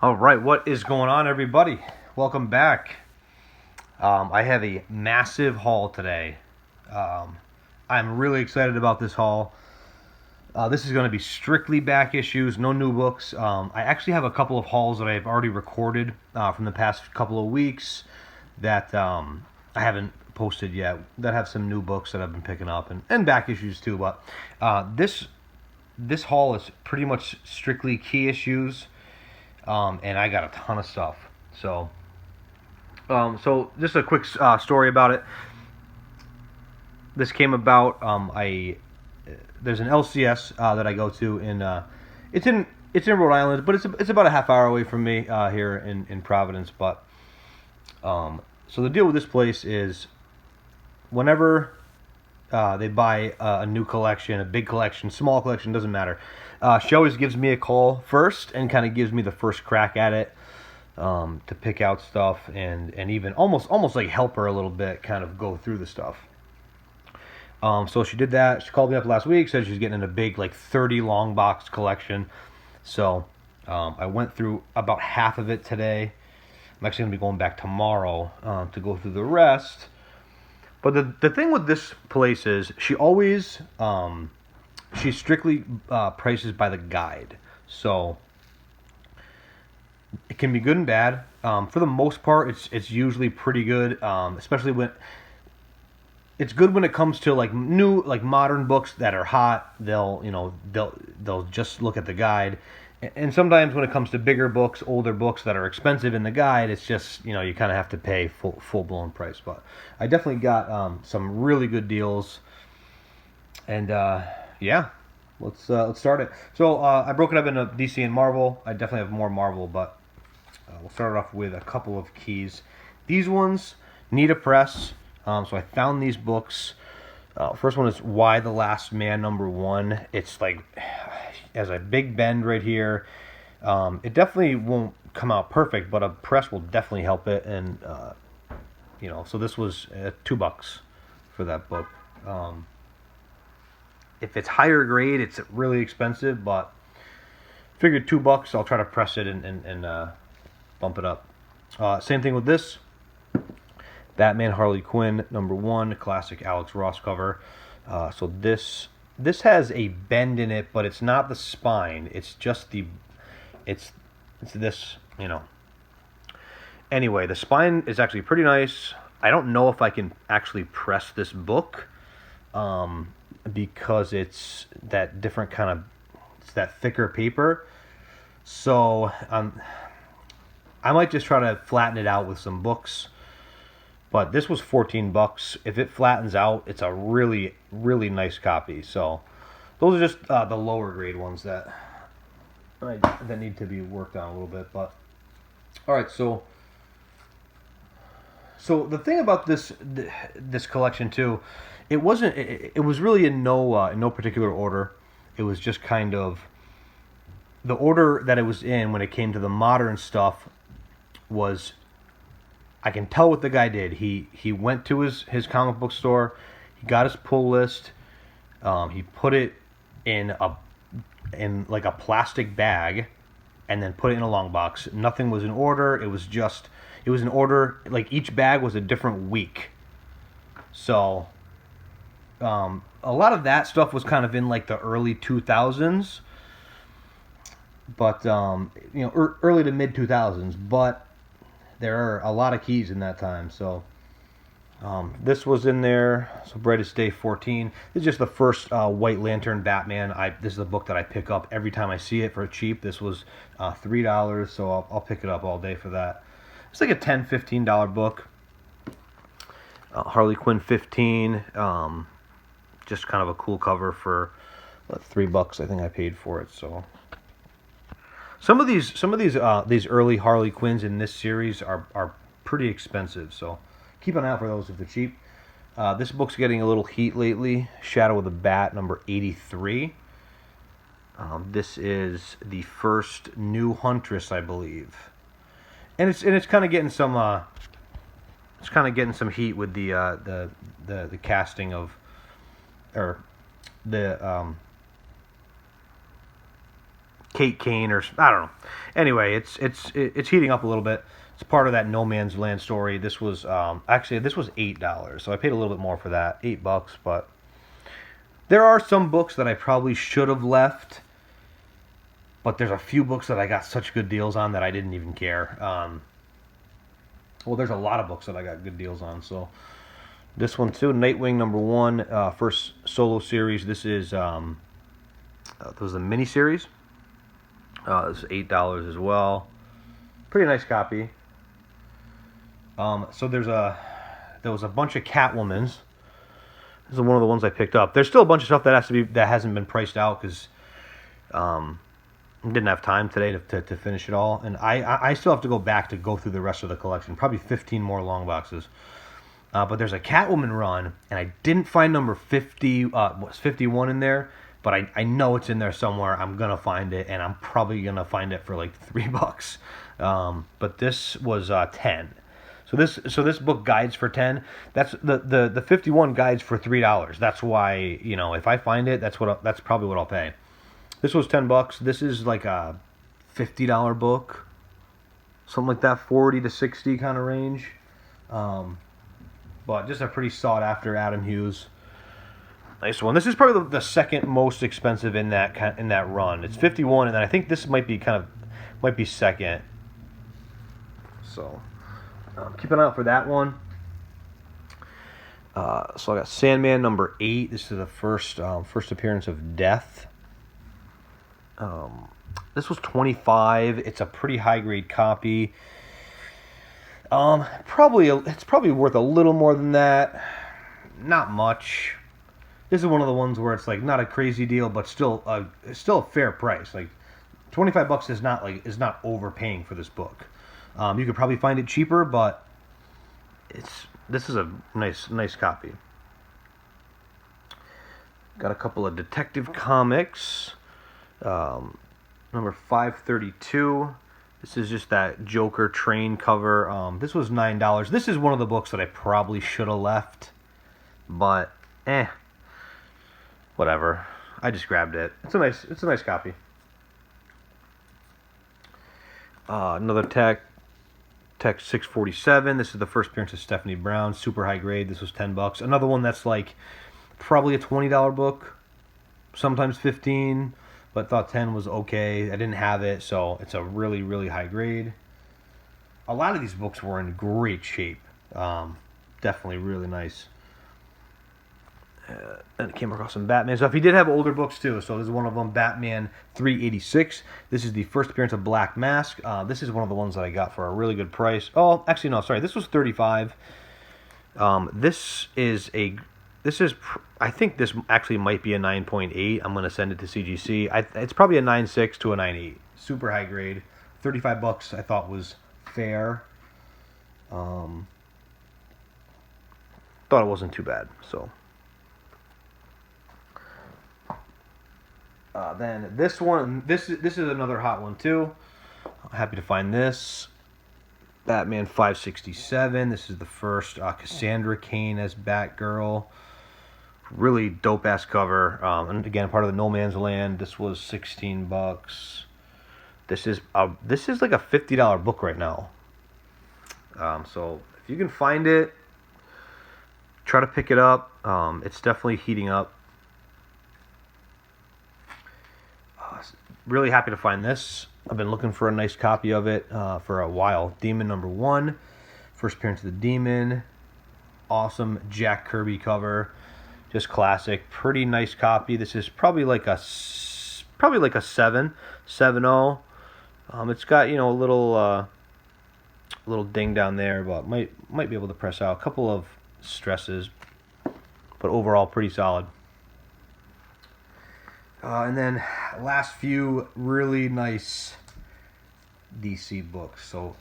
All right, what is going on, everybody? Welcome back. I have a massive haul today. Um, I'm really excited about this haul. This is going to be strictly back issues, no new books. I actually have a couple of hauls that I've already recorded from the past couple of weeks that I haven't posted yet, that have some new books that I've been picking up, and back issues too. But this haul is pretty much strictly key issues, and I got a ton of stuff. So just a quick story about it. This came about. There's an LCS that I go to it's in Rhode Island, but it's about a half hour away from me here in Providence. But so the deal with this place is whenever they buy a new collection, a big collection, small collection, doesn't matter. She always gives me a call first and kind of gives me the first crack at it. To pick out stuff and even almost like help her a little bit, kind of go through the stuff. So she did that. She called me up last week, said she's getting in a big like 30 long box collection. So I went through about half of it today. I'm actually gonna be going back tomorrow to go through the rest. But the thing with this place is she strictly prices by the guide. So it can be good and bad. For the most part, it's usually pretty good. Especially when it's good when it comes to like new, like modern books that are hot. They'll just look at the guide. And sometimes when it comes to bigger books, older books that are expensive in the guide, it's just you kind of have to pay full blown price. But I definitely got some really good deals. And yeah, let's start it. So I broke it up into DC and Marvel. I definitely have more Marvel, but we'll start off with a couple of keys. These ones need a press. So I found these books. First one is Why the Last Man #1. It's like has a big bend right here. It definitely won't come out perfect, but a press will definitely help it. And so this was $2 for that book. If it's higher grade, it's really expensive, but figured $2. I'll try to press it and bump it up. Same thing with this. Batman Harley Quinn #1, classic Alex Ross cover. So this has a bend in it, but it's not the spine. It's just it's this. Anyway, the spine is actually pretty nice. I don't know if I can actually press this book, because it's that different kind of, it's that thicker paper. So I might just try to flatten it out with some books. But this was $14. If it flattens out, it's a really, really nice copy. So those are just the lower grade ones that need to be worked on a little bit. But all right, so the thing about this collection too, it wasn't. It was really in no particular order. It was just kind of the order that it was in when it came to the modern stuff was. I can tell what the guy did. He went to his comic book store. He got his pull list. He put it in like a plastic bag, and then put it in a long box. Nothing was in order. It was in order. Like each bag was a different week. So a lot of that stuff was kind of in like the early 2000s, but early to mid 2000s, but. There are a lot of keys in that time. So this was in there. So Brightest Day 14. This is just the first White Lantern Batman. This is a book that I pick up every time I see it for cheap. This was $3, so I'll pick it up all day for that. It's like a $10, $15 book. Harley Quinn 15. Just kind of a cool cover for $3. I think I paid for it. So. Some of these early Harley Quinns in this series are pretty expensive, so keep an eye out for those if they're cheap. This book's getting a little heat lately. Shadow of the Bat #83. This is the first new Huntress, I believe, and it's kind of getting some heat with the casting of, or the Kate Kane, or I don't know. Anyway, it's heating up a little bit. It's part of that No Man's Land story. This was actually this was $8, so I paid a little bit more for that, $8. But there are some books that I probably should have left, but there's a few books that I got such good deals on that I didn't even care. Well, there's a lot of books that I got good deals on. So this one too, Nightwing #1, first solo series. This is this was a mini series. This is $8 as well. Pretty nice copy. So there was a bunch of Catwomans. This is one of the ones I picked up. There's still a bunch of stuff that hasn't been priced out because didn't have time today to finish it all, and I still have to go through the rest of the collection. Probably 15 more long boxes. But there's a Catwoman run, and I didn't find number 51 in there, but I know it's in there somewhere. I'm gonna find it, and I'm probably gonna find it for like $3. But this was 10. So this book guides for 10. That's the 51 guides for $3. That's why, you know, if I find it, that's probably what I'll pay. This was $10. This is like a $50 book, something like that, 40 to 60 kind of range. But just a pretty sought after Adam Hughes. Nice one. This is probably the second most expensive in that run. It's 51, and then I think this might be second. So keep an eye out for that one. So I got Sandman #8. This is the first appearance of Death. This was $25. It's a pretty high grade copy. It's probably worth a little more than that. Not much. This is one of the ones where it's like not a crazy deal, but still a fair price. Like $25 is not overpaying for this book. You could probably find it cheaper, but this is a nice copy. Got a couple of Detective Comics. Number 532. This is just that Joker train cover. This was $9. This is one of the books that I probably should have left, but whatever. I just grabbed it. It's a nice copy. Another Tech 647. This is the first appearance of Stephanie Brown. Super high grade. This was $10. Another one that's like probably a $20 book, sometimes 15. But thought 10 was okay. I didn't have it, so it's a really, really high grade. A lot of these books were in great shape. Definitely really nice. And I came across some Batman stuff. He did have older books too, so this is one of them, Batman 386. This is the first appearance of Black Mask. This is one of the ones that I got for a really good price. Oh, actually, no, sorry. This was $35. I think this actually might be a 9.8. I'm going to send it to CGC. It's probably a 9.6 to a 9.8. Super high grade. $35 I thought was fair. Thought it wasn't too bad. So then this one, this is another hot one too. Happy to find this. Batman 567. This is the first Cassandra Cain as Batgirl. Really dope ass cover. And again, part of the No Man's Land. This was $16. This is like a $50 book right now. So if you can find it, try to pick it up. It's definitely heating up. Really happy to find this. I've been looking for a nice copy of it for a while. Demon #1, first appearance of the Demon. Awesome Jack Kirby cover. Just classic, pretty nice copy. This is probably like a 7.0. It's got, you know, a little ding down there, but might be able to press out a couple of stresses, but overall pretty solid. And then last few really nice DC books. So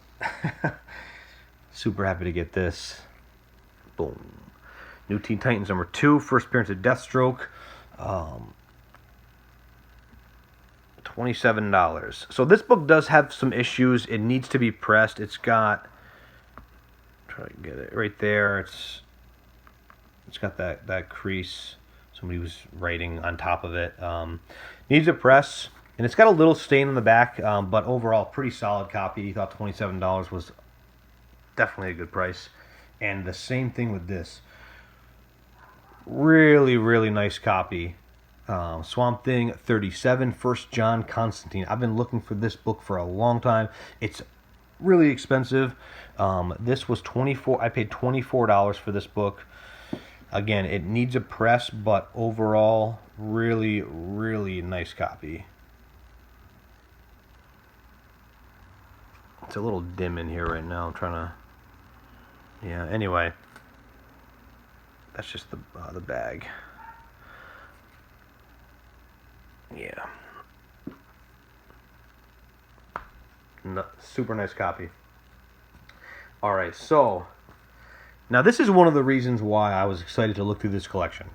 super happy to get this. Boom. New Teen Titans #2, first appearance of Deathstroke. $27. So this book does have some issues. It needs to be pressed. It's got, try to get it right there. It's got that crease. Somebody was writing on top of it. Needs a press. And it's got a little stain on the back, but overall, pretty solid copy. He thought $27 was definitely a good price. And the same thing with this. Really, really nice copy. Swamp Thing 37, First John Constantine. I've been looking for this book for a long time. It's really expensive. This was $24. I paid $24 for this book. Again, it needs a press, but overall, really, really nice copy. It's a little dim in here right now. I'm trying to... Yeah, anyway. That's just the bag. Yeah. No, super nice copy. Alright, so... Now this is one of the reasons why I was excited to look through this collection.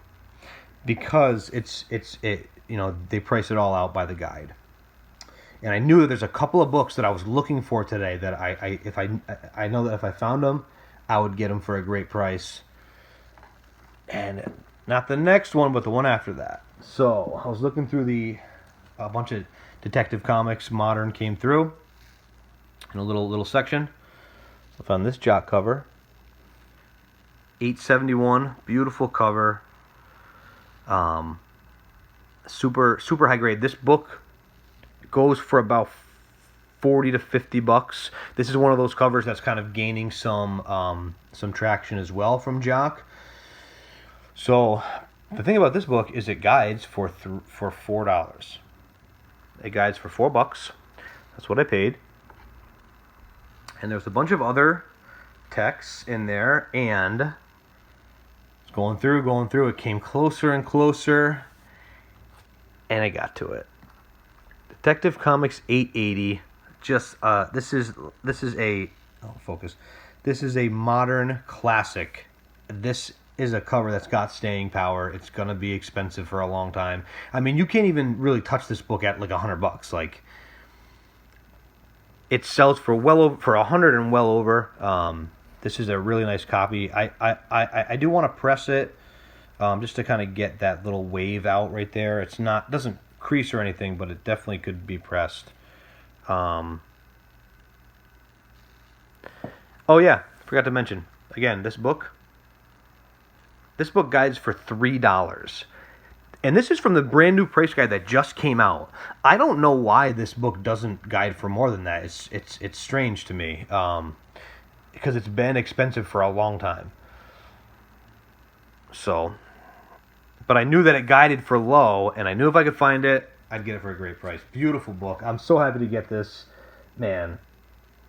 Because they price it all out by the guide. And I knew that there's a couple of books that I was looking for today that I know that if I found them, I would get them for a great price. And not the next one, but the one after that. So I was looking through a bunch of Detective Comics. Modern came through in a little section. I found this jock cover, $8.71, beautiful cover. Super high grade. This book goes for about $40 to $50. This is one of those covers that's kind of gaining some traction as well from Jock. So the thing about this book is it guides for $4. It guides for $4. That's what I paid. And there's a bunch of other texts in there, and it's going through. It came closer and closer, and I got to it. Detective Comics 880. Just this is a focus. This is a modern classic. This is a cover that's got staying power. It's gonna be expensive for a long time. I mean, you can't even really touch this book at like $100. Like, it sells for $100 and well over. This is a really nice copy. I do want to press it, just to kind of get that little wave out right there. Doesn't crease or anything, but it definitely could be pressed. Oh yeah, forgot to mention again, this book guides for $3. And this is from the brand new price guide that just came out. I don't know why this book doesn't guide for more than that. It's strange to me, because it's been expensive for a long time. So, but I knew that it guided for low, and I knew if I could find it, I'd get it for a great price. Beautiful book. I'm so happy to get this, man.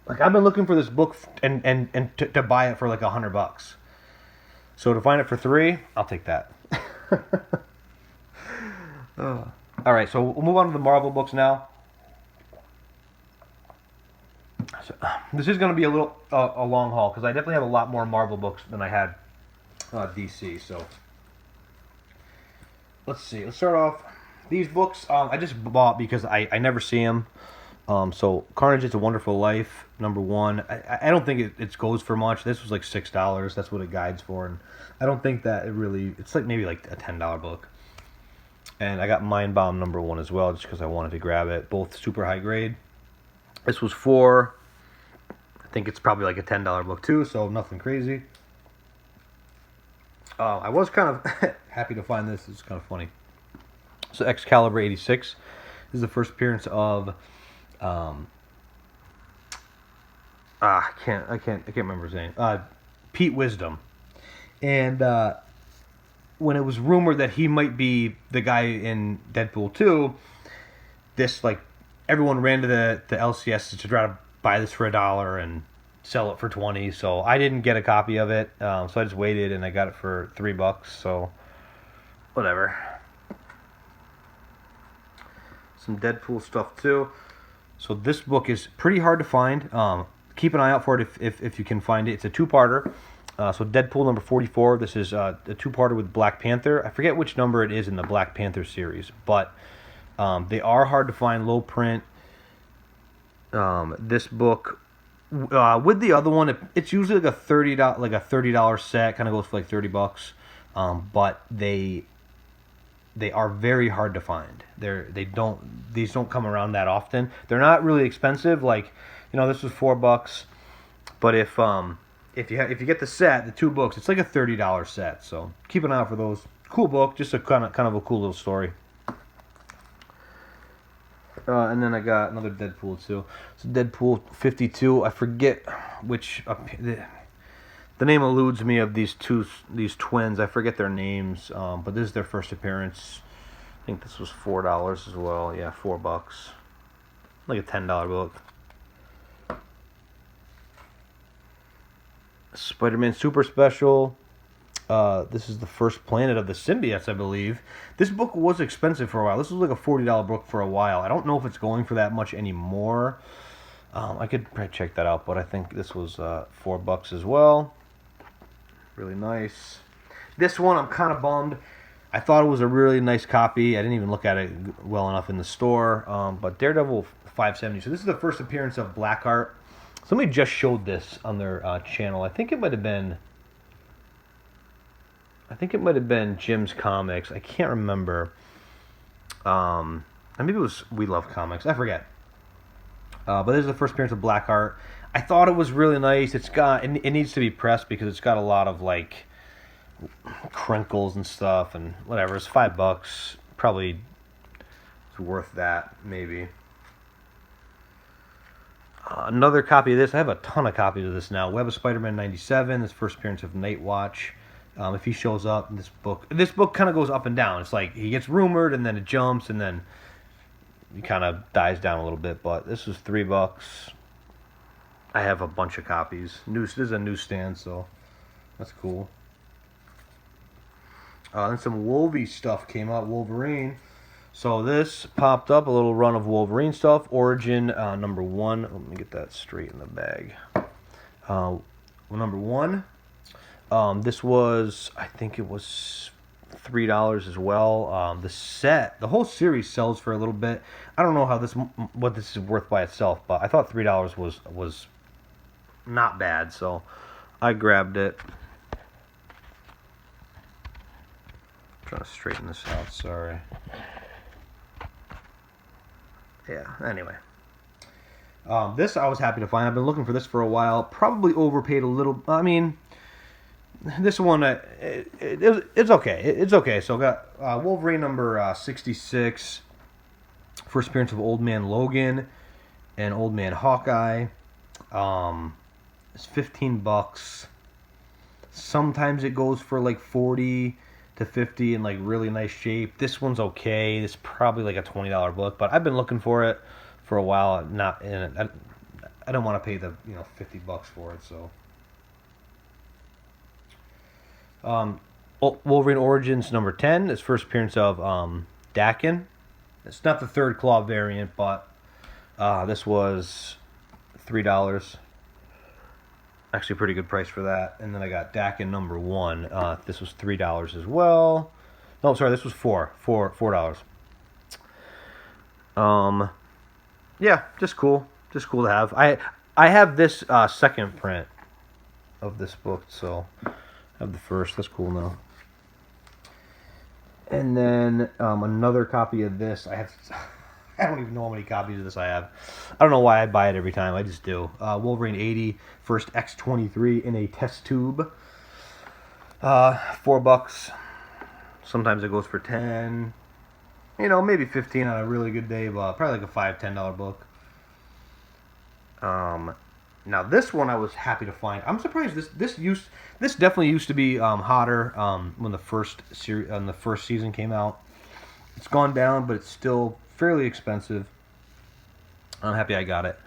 Like, I've been looking for this book and to buy it for like $100. So to find it for $3, I'll take that. All right, so we'll move on to the Marvel books now. So, this is going to be a little a long haul, because I definitely have a lot more Marvel books than I had DC. So let's see. Let's start off. These books I just bought because I never see them. So Carnage, It's a Wonderful Life, #1. I don't think it goes for much. This was like $6. That's what it guides for, and I don't think that it's like maybe like a $10 book. And I got Mind Bomb #1 as well, just because I wanted to grab it. Both super high grade. This was $4. I think it's probably like a $10 book too, so nothing crazy. I was kind of happy to find this. It's kind of funny. So Excalibur 86 is the first appearance of I can't remember his name. Pete Wisdom. And when it was rumored that he might be the guy in Deadpool 2, this, like, everyone ran to the LCS to try to buy this for $1 and sell it for $20. So I didn't get a copy of it. So I just waited, and I got it for $3. So whatever. Some Deadpool stuff too. So this book is pretty hard to find. Keep an eye out for it if you can find it. It's a two-parter. So Deadpool #44. This is a two-parter with Black Panther. I forget which number it is in the Black Panther series, but they are hard to find, low print. This book, with the other one, it's usually like a $30 set. Kind of goes for like $30. But they they are very hard to find. These don't come around that often. They're not really expensive. Like, this was $4, but if you get the set, the 2 books, it's like a $30 set. So keep an eye out for those. Cool book, just a kind of a cool little story. And then I got another Deadpool too. It's Deadpool 52. I forget which. The name eludes me of these twins. I forget their names. But this is their first appearance. I think this was $4 as well. Yeah, $4. Like a $10 book. Spider-Man Super Special. This is the first planet of the symbiotes, I believe. This book was expensive for a while. This was like a $40 book for a while. I don't know if it's going for that much anymore. I could probably check that out, but I think this was $4 as well. Really nice. This one, I'm kind of bummed. I thought it was a really nice copy. I didn't even look at it well enough in the store. But Daredevil 570. So this is the first appearance of Blackheart. Somebody just showed this on their channel. I think it might have been Jim's Comics. I can't remember. Maybe it was We Love Comics. I forget. But this is the first appearance of Blackheart. I thought it was really nice. It needs to be pressed because it's got a lot of like crinkles and stuff and whatever. It's $5. Probably it's worth that, maybe. Another copy of this. I have a ton of copies of this now. Web of Spider-Man 97. This first appearance of Nightwatch. If he shows up in this book kind of goes up and down. It's like he gets rumored and then it jumps and then he kind of dies down a little bit. But this was $3. I have a bunch of copies. This is a newsstand, so that's cool. Then some Wolvie stuff came out. Wolverine. So this popped up, a little run of Wolverine stuff. Origin number 1. Let me get that straight in the bag. Number 1. This was, I think it was $3 as well. The whole series sells for a little bit. I don't know what this is worth by itself, but I thought $3 was not bad, so I grabbed it. I'm trying to straighten this out, sorry. Yeah, anyway. This I was happy to find. I've been looking for this for a while. Probably overpaid a little. I mean, this one, it's okay. It's okay. So I got Wolverine number 66. First appearance of Old Man Logan and Old Man Hawkeye. It's $15. Sometimes it goes for like 40 to 50 in like really nice shape. This one's okay. It's probably like a $20 book, but I've been looking for it for a while. I don't want to pay the $50 for it. So Wolverine Origins number 10 is first appearance of Daken. It's not the third claw variant, but this was $3. Actually, a pretty good price for that. And then I got Daken number 1. This was $3 as well. No, sorry, this was $4. Yeah, just cool. Just cool to have. I have this second print of this book, so I have the first. That's cool now. And then another copy of this. I don't even know how many copies of this I have. I don't know why I buy it every time. I just do. Wolverine 80, first X23 in a test tube. $4. Sometimes it goes for 10. Maybe 15 on a really good day, but probably like a $5-10 book. Now this one I was happy to find. I'm surprised this definitely used to be hotter when the first season came out. It's gone down, but it's still fairly expensive. I'm happy I got it.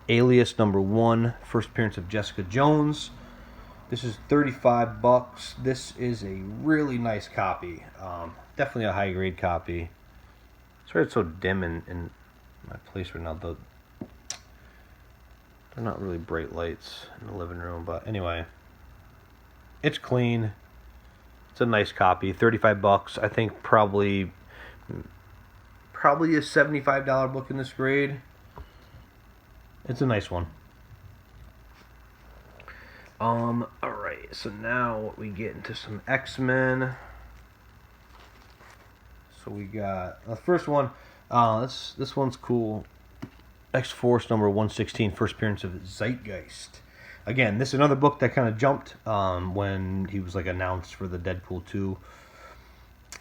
Alias number 1, first appearance of Jessica Jones. This is $35. This is a really nice copy. Definitely a high grade copy. Sorry it's so dim in my place right now. They're not really bright lights in the living room, but anyway. It's clean. It's a nice copy. $35. I think probably a $75 book in this grade. It's a nice one. Alright, so now we get into some X-Men. So we got the first one. This one's cool. X-Force number 116, first appearance of Zeitgeist. Again, this is another book that kind of jumped when he was like announced for the Deadpool 2.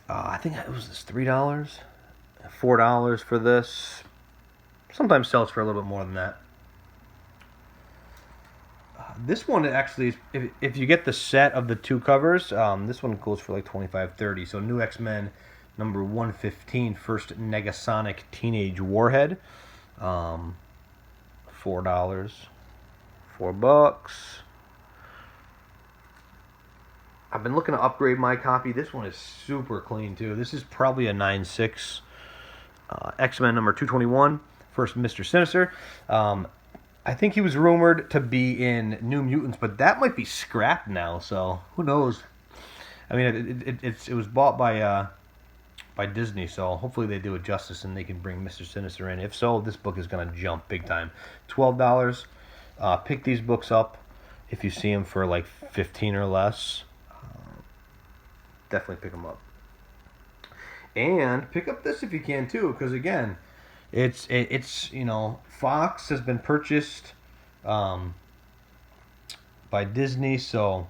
I think it was this $3, $4 for this. Sometimes sells for a little bit more than that. This one actually, if you get the set of the two covers, this one goes for like $25-$30. So New X-Men number 115, first Negasonic Teenage Warhead, $4, $4. I've been looking to upgrade my copy. This one is super clean too. This is probably a 9.6. X-Men number 221, first Mr. Sinister. I think he was rumored to be in New Mutants, but that might be scrapped now. So who knows? I mean, it was bought by Disney, so hopefully they do it justice and they can bring Mr. Sinister in. If so, this book is gonna jump big time. $12. Pick these books up if you see them for like 15 or less. Definitely pick them up. And pick up this if you can too, because again, it's Fox has been purchased by Disney, so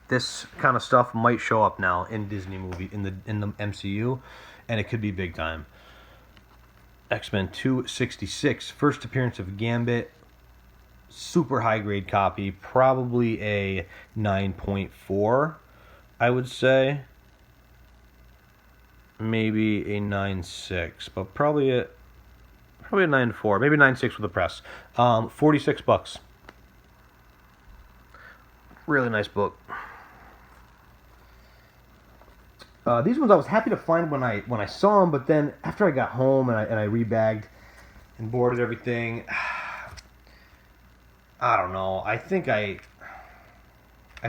this kind of stuff might show up now in Disney movie in the MCU, and it could be big time. X-Men 266, first appearance of Gambit, super high grade copy, probably a 9.4, I would say. Maybe a 9.6, but probably a 9.4, maybe 9.6 with the press. $46. Really nice book. These ones I was happy to find when I saw them, but then after I got home and I rebagged and boarded everything, I don't know. I think I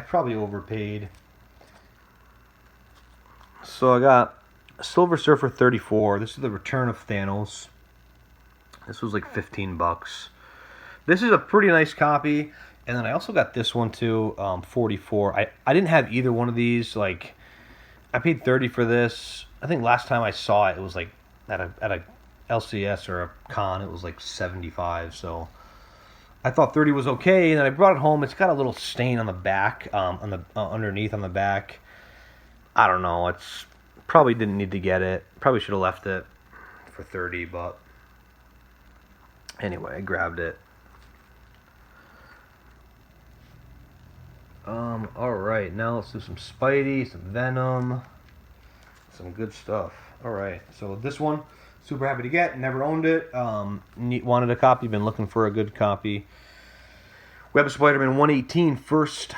probably overpaid. So I got Silver Surfer 34. This is the Return of Thanos. This was like $15. This is a pretty nice copy. And then I also got this one too, 44. I didn't have either one of these. Like, I paid $30 for this. I think last time I saw it, it was like at a LCS or a con, it was like $75. So I thought $30 was okay. And then I brought it home. It's got a little stain on the back, on the underneath on the back. I don't know. It's probably didn't need to get it. Probably should have left it for $30, but anyway, I grabbed it. Alright, now let's do some Spidey, some Venom, some good stuff. Alright, so this one, super happy to get, never owned it, wanted a copy, been looking for a good copy. Web of Spider-Man 118, first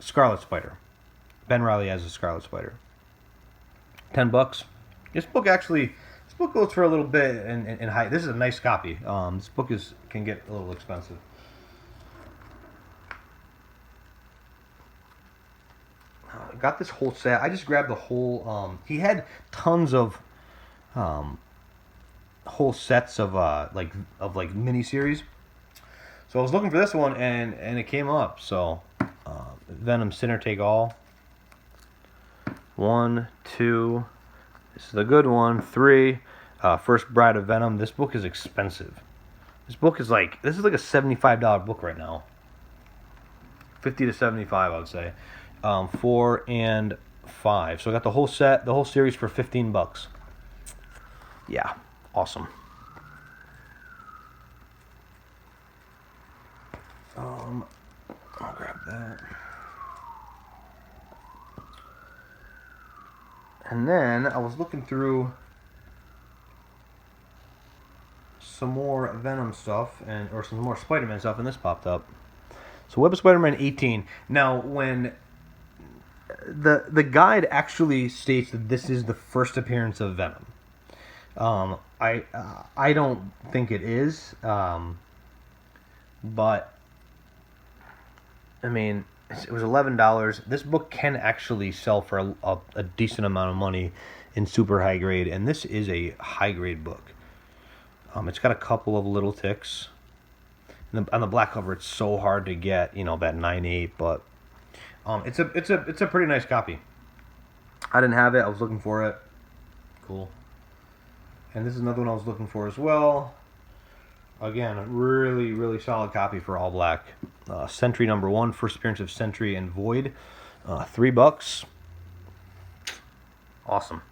Scarlet Spider. Ben Reilly as a Scarlet Spider. $10. This book goes for a little bit in height. This is a nice copy. This book can get a little expensive. Got this whole set. I just grabbed the whole. He had tons of whole sets of miniseries. So I was looking for this one, and it came up. So Venom Sinner Take All. 1, 2. This is a good one. 3. First Bride of Venom. This book is expensive. This is like a $75 book right now. 50 to 75, I would say. 4 and 5. So I got the whole set, the whole series for $15. Yeah, awesome. I'll grab that. And then I was looking through some more Venom stuff or some more Spider-Man stuff, and this popped up. So Web of Spider-Man 18. Now, when the guide actually states that this is the first appearance of Venom. I don't think it is, but I mean, it was $11. This book can actually sell for a decent amount of money in super high grade, and this is a high grade book. It's got a couple of little ticks. On the black cover, it's so hard to get, that 9.8, but It's a pretty nice copy. I didn't have it. I was looking for it. Cool. And this is another one I was looking for as well. Again, a really, really solid copy for all black. Sentry #1, first appearance of Sentry and Void. $3. Awesome.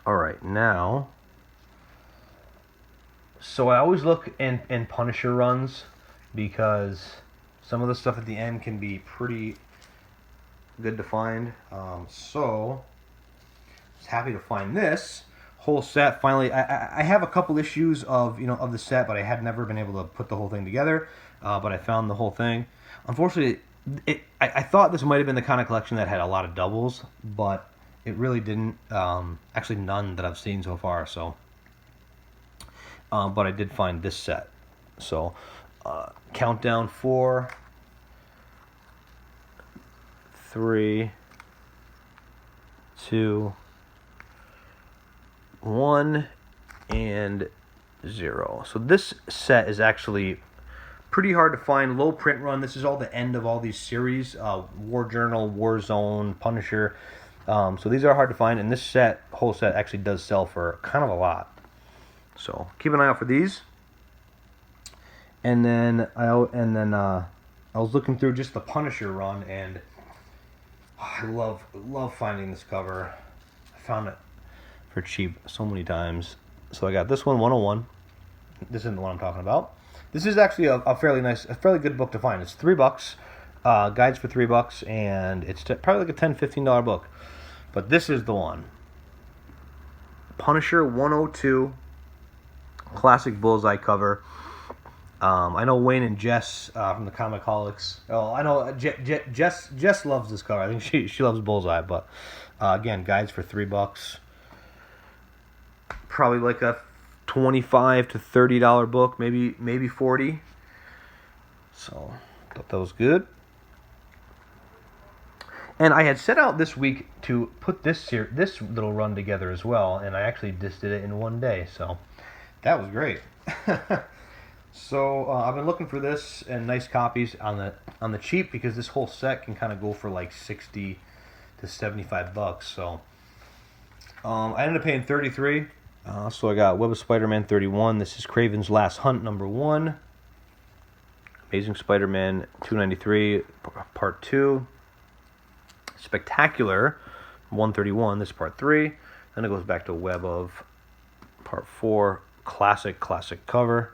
All right, now. So I always look in Punisher runs because some of the stuff at the end can be pretty good to find. So I was happy to find this whole set. Finally, I have a couple issues of the set, but I had never been able to put the whole thing together. But I found the whole thing. Unfortunately, I thought this might have been the kind of collection that had a lot of doubles, but it really didn't. Actually, none that I've seen so far. So, but I did find this set. So, countdown 4, 3, 2, 1, and 0. So this set is actually pretty hard to find. Low print run. This is all the end of all these series. War Journal, Warzone, Punisher. So these are hard to find, and this whole set actually does sell for kind of a lot. So keep an eye out for these. And then I was looking through just the Punisher run, and I love finding this cover. I found it for cheap so many times. So I got this one, 101. This isn't the one I'm talking about. This is actually a fairly good book to find. It's $3. Guides for $3, and it's probably like a $10, $15 book. But this is the one. Punisher 102, classic bullseye cover. I know Wayne and Jess from the Comicaholics. Oh, I know Jess loves this cover. I think she loves Bullseye, but again, guides for $3. Probably like a $25 to $30 book, maybe $40. So thought that was good. And I had set out this week to put this little run together as well, and I actually just did it in one day, so that was great. So I've been looking for this and nice copies on the cheap, because this whole set can kind of go for like $60 to $75. So I ended up paying $33. So I got Web of Spider-Man 31. This is Kraven's Last Hunt #1. Amazing Spider-Man 293 Part 2. Spectacular 131. This is Part 3. Then it goes back to Web of Part 4. Classic cover.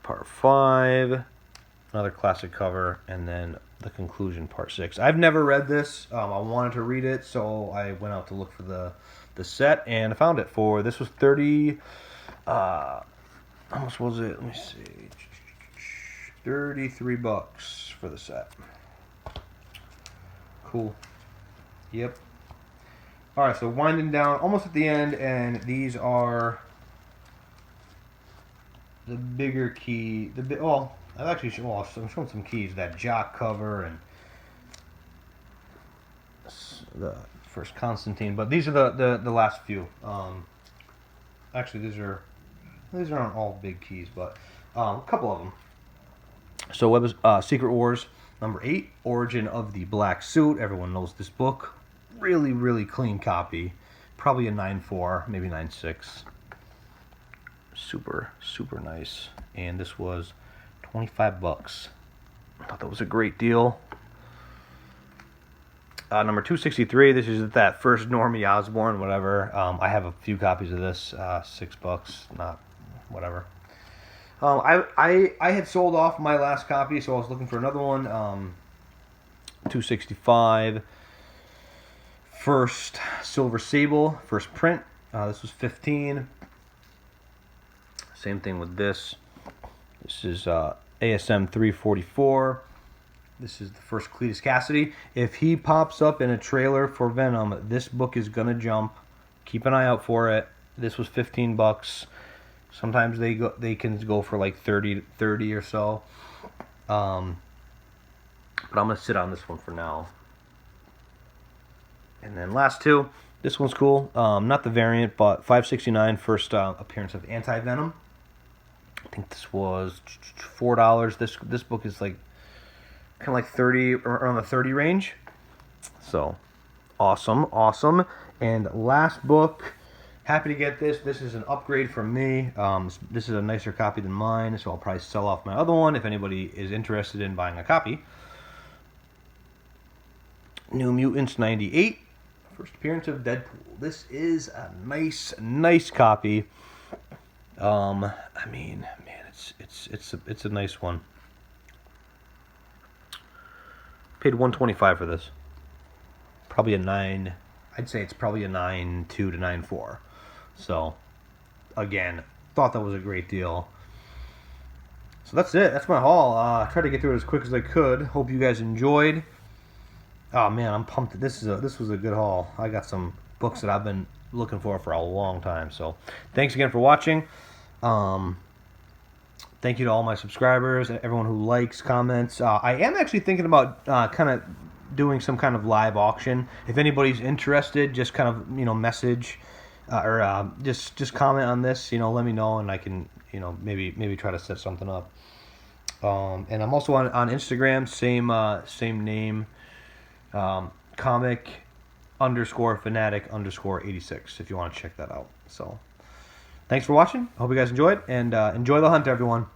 Part 5, another classic cover, and then the conclusion, Part 6. I've never read this. I wanted to read it, so I went out to look for the set, and I found it for, this was 30, how much was it? Let me see. $33 for the set. Cool. Yep. Alright, so winding down, almost at the end, and these are the bigger key. I'm showing some keys. That Jock cover and the first Constantine, but these are the last few. Actually, these aren't all big keys, but a couple of them. So Web is Secret Wars #8, Origin of the Black Suit. Everyone knows this book. Really, really clean copy. Probably a 9.4, maybe 9.6. Super nice. And this was $25. I thought that was a great deal. Number 263. This is that first Normie Osborn, whatever. I have a few copies of this. $6, not whatever. I had sold off my last copy, so I was looking for another one. 265. First Silver Sable, first print. This was $15. Same thing with this. This is ASM 344. This is the first Cletus Kasady. If he pops up in a trailer for Venom, this book is gonna jump. Keep an eye out for it. This was $15. Sometimes they can go for like 30 or so. But I'm gonna sit on this one for now. And then last two. This one's cool. Not the variant, but 569, first appearance of Anti-Venom. I think this was $4. This book is like kind of like 30, around the 30 range. So awesome. And last book, happy to get this. This is an upgrade from me. This is a nicer copy than mine, so I'll probably sell off my other one if anybody is interested in buying a copy. New Mutants 98, first appearance of Deadpool. This is a nice copy. I mean, man, it's a nice one. Paid $125 for this. Probably a 9. I'd say it's probably a 9.2 to 9.4. So, again, thought that was a great deal. So that's it. That's my haul. I tried to get through it as quick as I could. Hope you guys enjoyed. Oh man, I'm pumped. This was a good haul. I got some books that I've been looking for a long time. So, thanks again for watching. Thank you to all my subscribers, everyone who likes, comments. I am actually thinking about kind of doing some kind of live auction. If anybody's interested, just kind of message or just comment on this. Let me know, and I can maybe try to set something up. And I'm also on Instagram, same name, comic_fanatic_86 if you want to check that out. So thanks for watching. I hope you guys enjoyed, and enjoy the hunt, everyone.